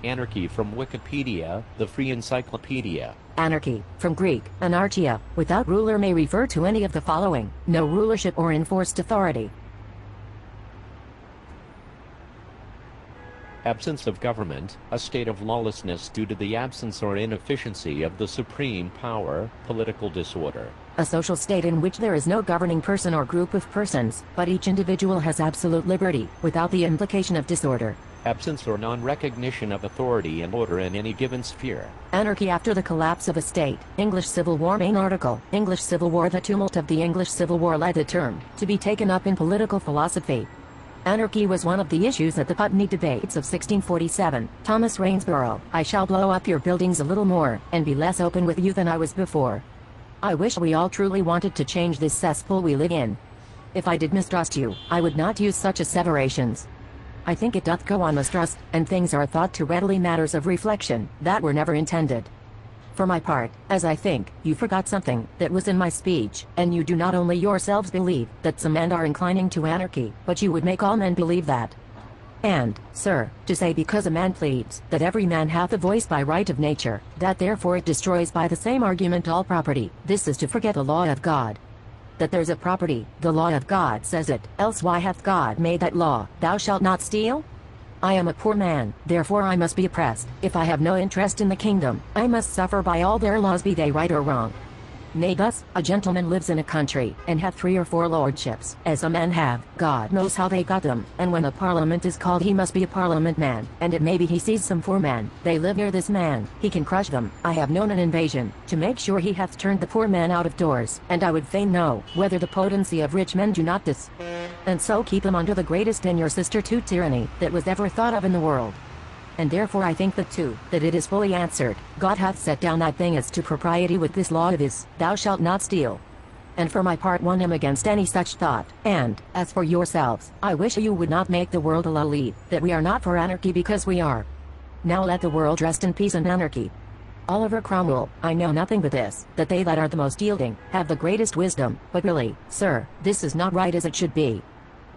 Anarchy from Wikipedia, the free encyclopedia. Anarchy, from Greek, anarchia, without ruler may refer to any of the following: no rulership or enforced authority. Absence of government, a state of lawlessness due to the absence or inefficiency of the supreme power, political disorder. A social state in which there is no governing person or group of persons, but each individual has absolute liberty, without the implication of disorder. Absence or non-recognition of authority and order in any given sphere. Anarchy after the collapse of a state. English Civil War main article. English Civil War. The tumult of the English Civil War led the term to be taken up in political philosophy. Anarchy was one of the issues at the Putney debates of 1647. Thomas Rainsborough: I shall blow up your buildings a little more, and be less open with you than I was before. I wish we all truly wanted to change this cesspool we live in. If I did mistrust you, I would not use such asseverations. I think it doth go on mistrust, and things are thought to readily matters of reflection, that were never intended. For my part, as I think, you forgot something that was in my speech, and you do not only yourselves believe that some men are inclining to anarchy, but you would make all men believe that. And, sir, to say because a man pleads that every man hath a voice by right of nature, that therefore it destroys by the same argument all property, this is to forget the law of God. That there's a property, the law of God says it, else why hath God made that law, thou shalt not steal? I am a poor man, therefore I must be oppressed. If I have no interest in the kingdom, I must suffer by all their laws, be they right or wrong. Nay, thus, a gentleman lives in a country, and hath 3 or 4 lordships, as a man have, God knows how they got them, and when a parliament is called he must be a parliament man, and it may be he sees some poor man, they live near this man, he can crush them. I have known an invasion, to make sure he hath turned the poor man out of doors, and I would fain know, whether the potency of rich men do not this, and so keep them under the greatest and your sister to tyranny, that was ever thought of in the world. And therefore I think that too, that it is fully answered, God hath set down that thing as to propriety with this law of his, thou shalt not steal. And for my part one am against any such thought, and, as for yourselves, I wish you would not make the world a believe, that we are not for anarchy because we are. Now let the world rest in peace and anarchy. Oliver Cromwell: I know nothing but this, that they that are the most yielding, have the greatest wisdom, but really, sir, this is not right as it should be.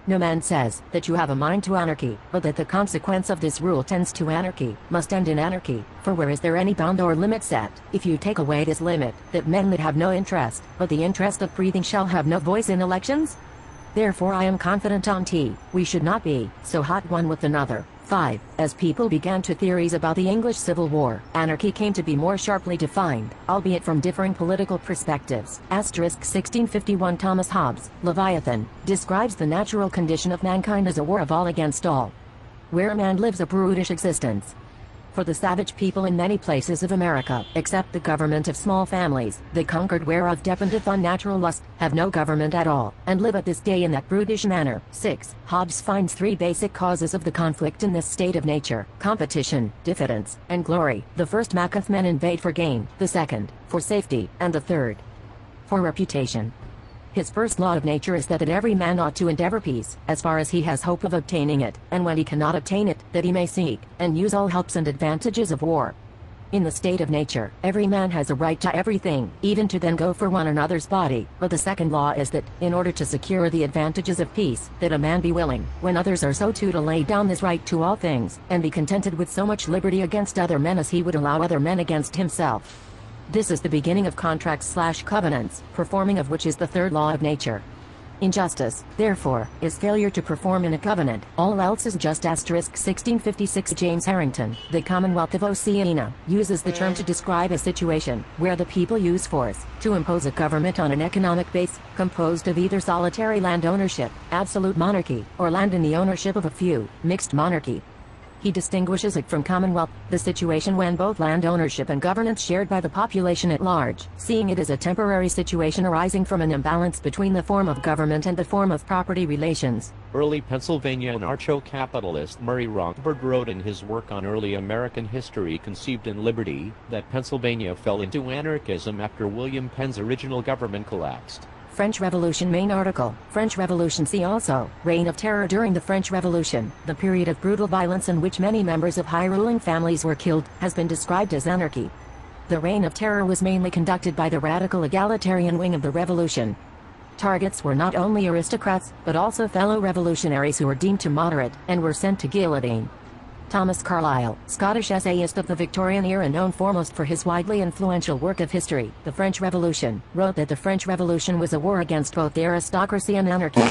No man says that you have a mind to anarchy, but that the consequence of this rule tends to anarchy, must end in anarchy, for where is there any bound or limit set, if you take away this limit, that men that have no interest, but the interest of breathing shall have no voice in elections? Therefore I am confident we should not be so hot one with another. 5. As people began to theories about the English Civil War, anarchy came to be more sharply defined, albeit from differing political perspectives. 1651 Thomas Hobbes, Leviathan, describes the natural condition of mankind as a war of all against all, where man lives a brutish existence. For the savage people in many places of America, except the government of small families, the conquered whereof dependeth on natural lust, have no government at all, and live at this day in that brutish manner. 6. Hobbes finds 3 basic causes of the conflict in this state of nature: competition, diffidence, and glory. The first maketh men invade for gain, the second, for safety, and the third, for reputation. His first law of nature is that every man ought to endeavor peace, as far as he has hope of obtaining it, and when he cannot obtain it, that he may seek, and use all helps and advantages of war. In the state of nature, every man has a right to everything, even to then go for one another's body, but the second law is that, in order to secure the advantages of peace, that a man be willing, when others are so to lay down this right to all things, and be contented with so much liberty against other men as he would allow other men against himself. This is the beginning of contracts/covenants, performing of which is the third law of nature. Injustice, therefore, is failure to perform in a covenant, all else is just. 1656 James Harrington, The Commonwealth of Oceania, uses the term to describe a situation where the people use force to impose a government on an economic base, composed of either solitary land ownership, absolute monarchy, or land in the ownership of a few, mixed monarchy. He distinguishes it from commonwealth, the situation when both land ownership and governance shared by the population at large, seeing it as a temporary situation arising from an imbalance between the form of government and the form of property relations. Early Pennsylvania anarcho-capitalist Murray Rothbard wrote in his work on early American history Conceived in Liberty, that Pennsylvania fell into anarchism after William Penn's original government collapsed. French Revolution main article. French Revolution. See also, Reign of Terror. During the French Revolution, the period of brutal violence in which many members of high-ruling families were killed, has been described as anarchy. The Reign of Terror was mainly conducted by the radical egalitarian wing of the revolution. Targets were not only aristocrats, but also fellow revolutionaries who were deemed too moderate, and were sent to guillotine. Thomas Carlyle, Scottish essayist of the Victorian era known foremost for his widely influential work of history, The French Revolution, wrote that the French Revolution was a war against both the aristocracy and anarchy.